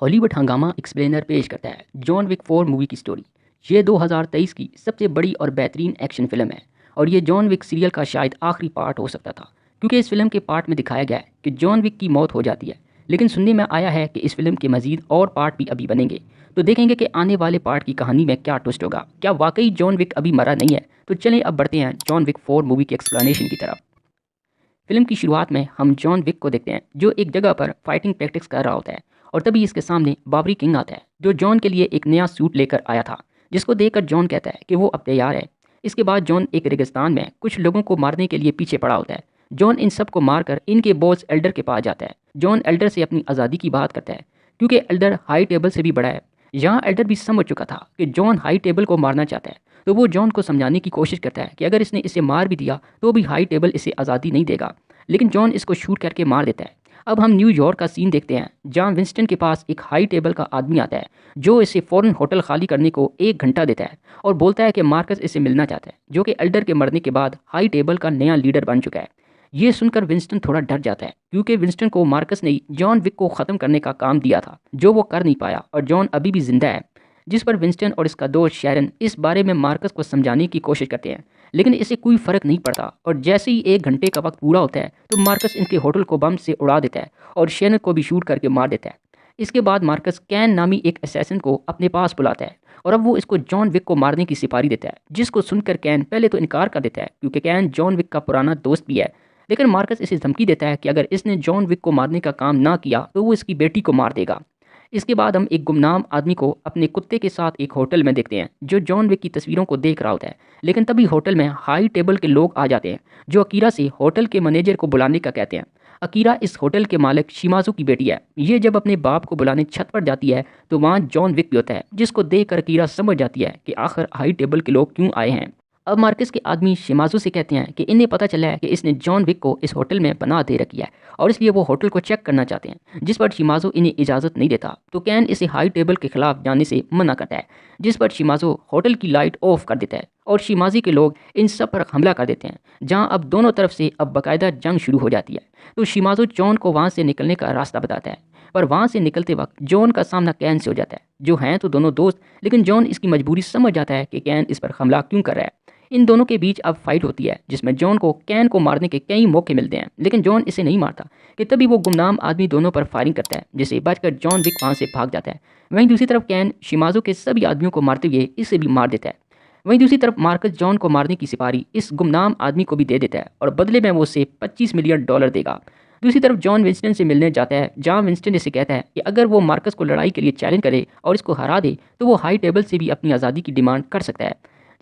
Hollywood हंगामा explainer पेश करता है जॉन विक 4 मूवी की स्टोरी। ये 2023 की सबसे बड़ी और बेहतरीन एक्शन फिल्म है और ये जॉन विक सीरियल का शायद आखिरी पार्ट हो सकता था, क्योंकि इस फिल्म के पार्ट में दिखाया गया है कि जॉन विक की मौत हो जाती है। लेकिन सुनने में आया है कि इस फिल्म के मजीद और पार्ट भी अभी बनेंगे। तो देखेंगे कि आने वाले पार्ट की कहानी में क्या ट्विस्ट होगा, क्या वाकई जॉन विक अभी मरा नहीं है। तो चलें अब बढ़ते हैं जॉन विक 4 मूवी के एक्सप्लेनेशन की तरफ। फिल्म की शुरुआत में हम जॉन विक को देखते हैं जो एक जगह पर फाइटिंग प्रैक्टिस कर रहा होता है और तभी इसके सामने बाबरी किंग आता है जो जॉन के लिए एक नया सूट लेकर आया था, जिसको देखकर जॉन कहता है कि वो अब तैयार है। इसके बाद जॉन एक रेगिस्तान में कुछ लोगों को मारने के लिए पीछे पड़ा होता है। जॉन इन सब को मारकर इनके बॉस एल्डर के पास जाता है। जॉन एल्डर से अपनी आज़ादी की बात करता है क्योंकि एल्डर हाई टेबल से भी बड़ा है। यहाँ एल्डर भी समझ चुका था कि जॉन हाई टेबल को मारना चाहता है, तो वो जॉन को समझाने की कोशिश करता है कि अगर इसने इसे मार भी दिया तो भी हाई टेबल इसे आज़ादी नहीं देगा। लेकिन जॉन इसको शूट करके मार देता है। अब हम न्यूयॉर्क का सीन देखते हैं जहाँ विंस्टन के पास एक हाई टेबल का आदमी आता है जो इसे फ़ौरन होटल खाली करने को 1 घंटा देता है और बोलता है कि मार्कस इसे मिलना चाहता है, जो कि एल्डर के मरने के बाद हाई टेबल का नया लीडर बन चुका है। ये सुनकर विंस्टन थोड़ा डर जाता है क्योंकि विंस्टन को मार्कस ने जॉन विक को ख़त्म करने का काम दिया था जो वो कर नहीं पाया और जॉन अभी भी जिंदा है। जिस पर विंस्टन और इसका दोस्त शैरन इस बारे में मार्कस को समझाने की कोशिश करते हैं, लेकिन इसे कोई फ़र्क नहीं पड़ता और जैसे ही 1 घंटे का वक्त पूरा होता है तो मार्कस इनके होटल को बम से उड़ा देता है और शैरन को भी शूट करके मार देता है। इसके बाद मार्कस कैन नामी एक असैसिन को अपने पास बुलाता है और अब वो इसको जॉन विक को मारने की सिफारिश देता है, जिसको सुनकर कैन पहले तो इनकार कर देता है क्योंकि कैन जॉन विक का पुराना दोस्त भी है। लेकिन मार्कस इसे धमकी देता है कि अगर इसने जॉन विक को मारने का काम ना किया तो वो इसकी बेटी को मार देगा। इसके बाद हम एक गुमनाम आदमी को अपने कुत्ते के साथ एक होटल में देखते हैं जो जॉन विक की तस्वीरों को देख रहा होता है। लेकिन तभी होटल में हाई टेबल के लोग आ जाते हैं जो अकीरा से होटल के मैनेजर को बुलाने का कहते हैं। अकीरा इस होटल के मालिक शिमाजू की बेटी है। ये जब अपने बाप को बुलाने छत पर जाती है तो वहाँ जॉन विक भी होता है, जिसको देखकर अकीरा समझ जाती है कि आखिर हाई टेबल के लोग क्यों आए हैं। अब मार्कस के आदमी शिमाजू से कहते हैं कि इन्हें पता चला है कि इसने जॉन विक को इस होटल में पनाह दे रखी है और इसलिए वो होटल को चेक करना चाहते हैं, जिस पर शिमाजू इन्हें इजाज़त नहीं देता। तो कैन इसे हाई टेबल के खिलाफ जाने से मना करता है, जिस पर शिमाजू होटल की लाइट ऑफ कर देता है और शिमाजी के लोग इन सब पर हमला कर देते हैं, जहां अब दोनों तरफ से अब बाकायदा जंग शुरू हो जाती है। तो शिमाजू जॉन को वहां से निकलने का रास्ता बताता है, पर वहां से निकलते वक्त जॉन का सामना कैन से हो जाता है, जो हैं तो दोनों दोस्त, लेकिन जॉन इसकी मजबूरी समझ जाता है कि कैन इस पर हमला क्यों कर रहा है। इन दोनों के बीच अब फाइट होती है जिसमें जॉन को कैन को मारने के कई मौके मिलते हैं, लेकिन जॉन इसे नहीं मारता कि तभी वो गुमनाम आदमी दोनों पर फायरिंग करता है, जिसे बचकर जॉन विक वहां से भाग जाता है। वहीं दूसरी तरफ कैन शिमाजो के सभी आदमियों को मारते हुए इसे भी मार देता है। वहीं दूसरी तरफ मार्कस जॉन को मारने की सिफारिश इस गुमनाम आदमी को भी दे देता है और बदले में वो उसे $25 मिलियन देगा। दूसरी तरफ जॉन विंस्टन से मिलने जाता है, जहां विंस्टन इसे कहता है कि अगर वो मार्कस को लड़ाई के लिए चैलेंज करे और इसको हरा दे तो वो हाई टेबल से भी अपनी आज़ादी की डिमांड कर सकता है।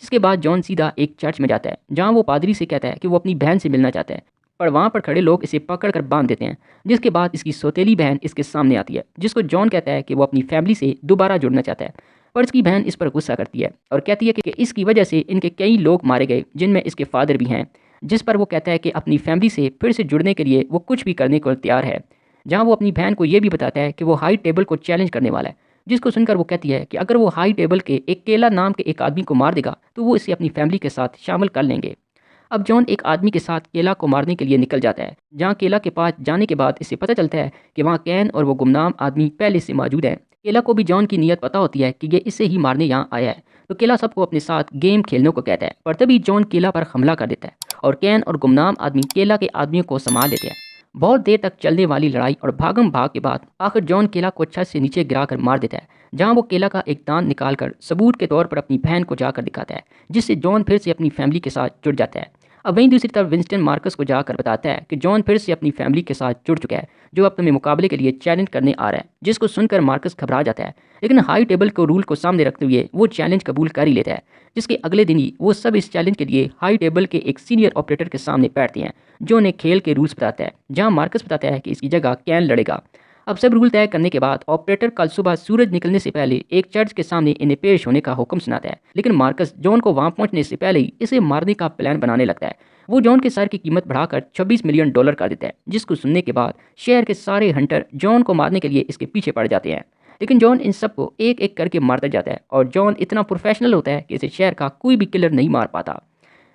जिसके बाद जॉन सीधा एक चर्च में जाता है जहां वो पादरी से कहता है कि वो अपनी बहन से मिलना चाहता है, पर वहां पर खड़े लोग इसे पकड़ कर बांध देते हैं। जिसके बाद इसकी सौतेली बहन इसके सामने आती है, जिसको जॉन कहता है कि वो अपनी फैमिली से दोबारा जुड़ना चाहता है। पर इसकी बहन इस पर गुस्सा करती है और कहती है कि इसकी वजह से इनके कई लोग मारे गए, जिनमें इसके फादर भी हैं। जिस पर वो कहता है कि अपनी फैमिली से फिर से जुड़ने के लिए वो कुछ भी करने को तैयार है। जहाँ वो अपनी बहन को ये भी बताता है कि वो हाई टेबल को चैलेंज करने वाला है, जिसको सुनकर वो कहती है कि अगर वो हाई टेबल के एक केला नाम के एक आदमी को मार देगा तो वो इसे अपनी फैमिली के साथ शामिल कर लेंगे। अब जॉन एक आदमी के साथ केला को मारने के लिए निकल जाता है, जहाँ केला के पास जाने के बाद इसे पता चलता है कि वहाँ कैन और वो गुमनाम आदमी पहले से मौजूद है। केला को भी जॉन की नीयत पता होती है कि ये इसे ही मारने यहाँ आया है, तो केला सबको अपने साथ गेम खेलने को कहता है। पर तभी जॉन केला पर हमला कर देता है और कैन और गुमनाम आदमी केला के आदमियों को संभाल लेते हैं। बहुत देर तक चलने वाली लड़ाई और भागम भाग के बाद आखिर जॉन केला को छत से नीचे गिरा कर मार देता है, जहां वो केला का एक दांत निकालकर सबूत के तौर पर अपनी बहन को जाकर दिखाता है, जिससे जॉन फिर से अपनी फैमिली के साथ जुड़ जाता है। अब वहीं दूसरी तरफ विंस्टन मार्कस को जाकर बताता है कि जॉन फिर से अपनी फैमिली के साथ जुड़ चुका है, जो अब तुम्हें मुकाबले के लिए चैलेंज करने आ रहा है। जिसको सुनकर मार्कस घबरा जाता है, लेकिन हाई टेबल को रूल को सामने रखते हुए वो चैलेंज कबूल कर ही लेता है। जिसके अगले दिन ही वो सब इस चैलेंज के लिए हाई टेबल के एक सीनियर ऑपरेटर के सामने बैठते हैं, जो उन्हें खेल के रूल्स बताता है, जहां मार्कस बताता है कि इसकी जगह कैन लड़ेगा। अब सब रूल तय करने के बाद ऑपरेटर कल सुबह सूरज निकलने से पहले एक चर्च के सामने इन्हें पेश होने का हुक्म सुनाता है, लेकिन मार्कस जॉन को वहां पहुंचने से पहले ही इसे मारने का प्लान बनाने लगता है। वो जॉन के सर की कीमत बढ़ाकर $26 मिलियन कर देता है, जिसको सुनने के बाद शहर के सारे हंटर जॉन को मारने के लिए इसके पीछे पड़ जाते हैं। लेकिन जॉन इन सबको एक एक करके मारता जाता है और जॉन इतना प्रोफेशनल होता है कि इसे शहर का कोई भी किलर नहीं मार पाता।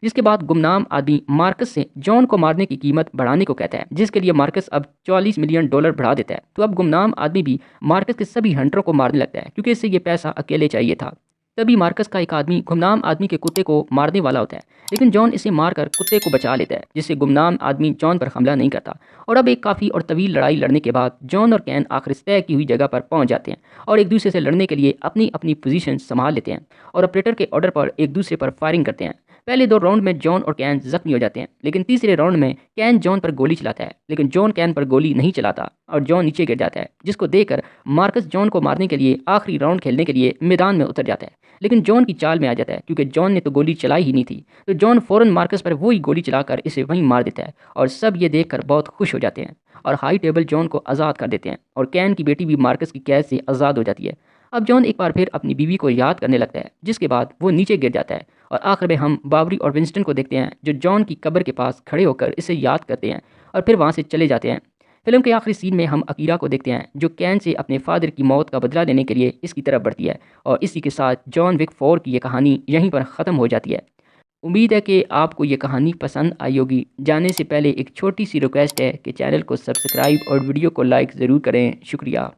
जिसके बाद गुमनाम आदमी मार्कस से जॉन को मारने की कीमत बढ़ाने को कहता है, जिसके लिए मार्कस अब $44 मिलियन बढ़ा देता है। तो अब गुमनाम आदमी भी मार्कस के सभी हंटरों को मारने लगता है, क्योंकि इसे ये पैसा अकेले चाहिए था। तभी मार्कस का एक आदमी गुमनाम आदमी के कुत्ते को मारने वाला होता है, लेकिन जॉन इसे मारकर कुत्ते को बचा लेता है, जिससे गुमनाम आदमी जॉन पर हमला नहीं करता। और अब एक काफ़ी और तवील लड़ाई लड़ने के बाद जॉन और कैन आखिर तय की हुई जगह पर पहुंच जाते हैं और एक दूसरे से लड़ने के लिए अपनी अपनी पोजीशन संभाल लेते हैं और ऑपरेटर के ऑर्डर पर एक दूसरे पर फायरिंग करते हैं। पहले 2 राउंड में जॉन और कैन जख्मी हो जाते हैं, लेकिन तीसरे राउंड में कैन जॉन पर गोली चलाता है, लेकिन जॉन कैन पर गोली नहीं चलाता और जॉन नीचे गिर जाता है, जिसको देखकर मार्कस जॉन को मारने के लिए आखिरी राउंड खेलने के लिए मैदान में उतर जाता है, लेकिन जॉन की चाल में आ जाता है क्योंकि जॉन ने तो गोली चलाई ही नहीं थी। तो जॉन फ़ौरन मार्कस पर वही गोली चलाकर इसे वहीं मार देता है और सब ये देखकर बहुत खुश हो जाते हैं और हाई टेबल जॉन को आज़ाद कर देते हैं और कैन की बेटी भी मार्कस की कैद से आज़ाद हो जाती है। अब जॉन एक बार फिर अपनी बीवी को याद करने लगता है, जिसके बाद वो नीचे गिर जाता है और आखिर में हम बाबरी और विंस्टन को देखते हैं जो जॉन की कब्र के पास खड़े होकर इसे याद करते हैं और फिर वहाँ से चले जाते हैं। फिल्म के आखिरी सीन में हम अकीरा को देखते हैं जो कैन से अपने फादर की मौत का बदला लेने के लिए इसकी तरफ बढ़ती है और इसी के साथ जॉन विक 4 की ये कहानी यहीं पर ख़त्म हो जाती है। उम्मीद है कि आपको ये कहानी पसंद आई होगी। जाने से पहले एक छोटी सी रिक्वेस्ट है कि चैनल को सब्सक्राइब और वीडियो को लाइक ज़रूर करें। शुक्रिया।